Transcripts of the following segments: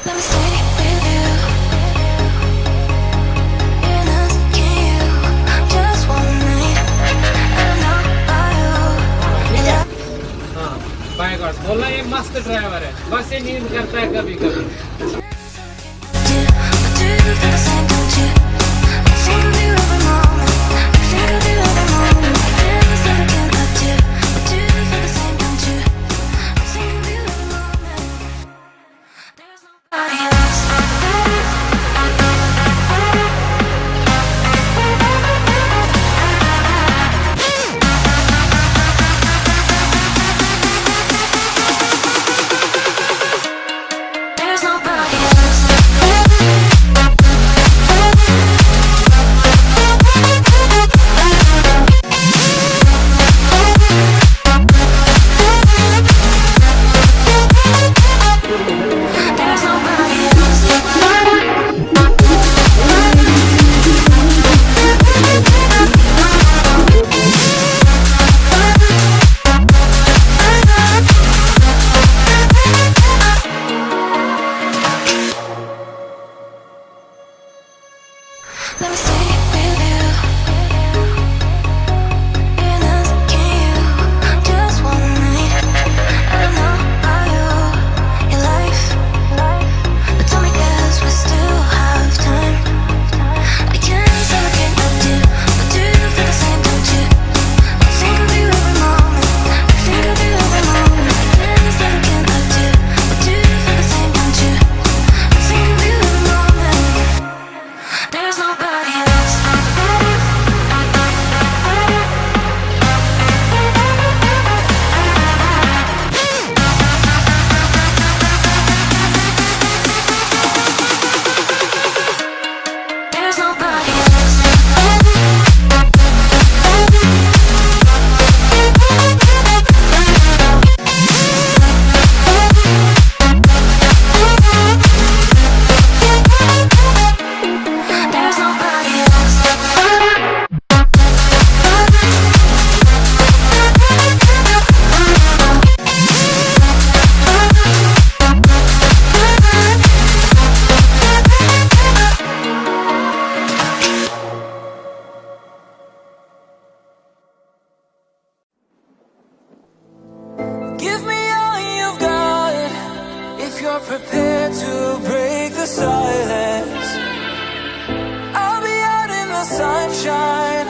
Let me stay with you. In a can you just one night? I know by you. हाँ bye God बोलना ये मस्त driver है बस ये नींद करता है कभी कभी But do you feel the same, don't you? I think of you every moment. I think of you every moment. Feels like I can't let you. But do you feel the same, don't you? I think of you every moment. There's nobody else. There's nobody else. There's nobody else. Let me stay with you. In a can you just one night? I know by you, your life. But tell me, guess we still have time. I can't say I can't let you, but do you feel the same, don't you? I think of you every moment. I think of you every moment. Can't say I can't let you, but do you feel the same, don't you? I think of you every moment. There's nobody else. There's nobody else. There's nobody else. Give me all you've got if you're prepared to break the silence. I'll be out in the sunshine,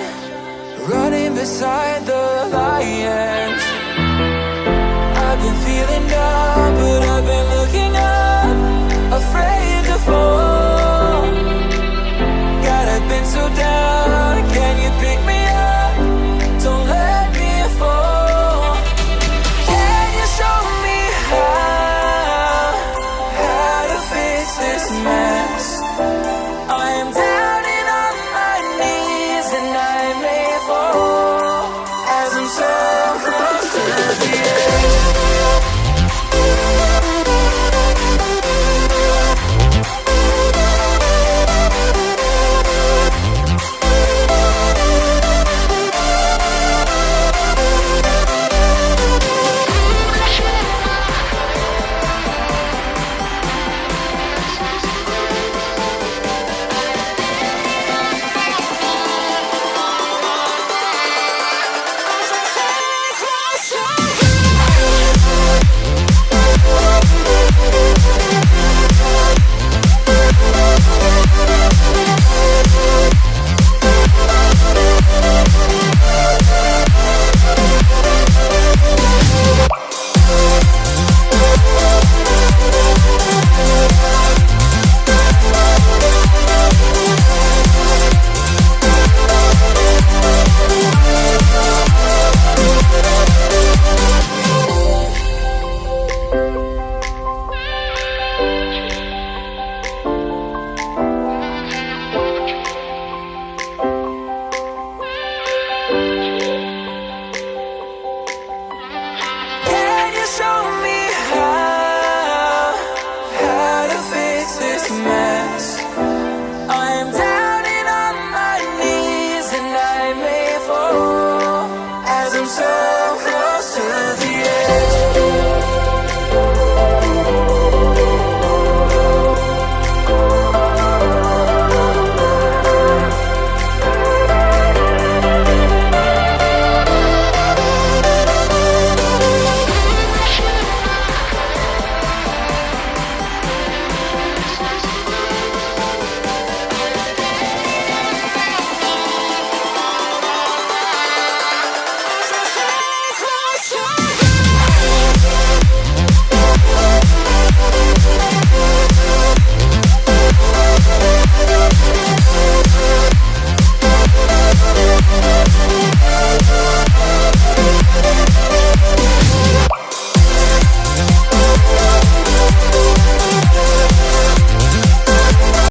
running beside the lion.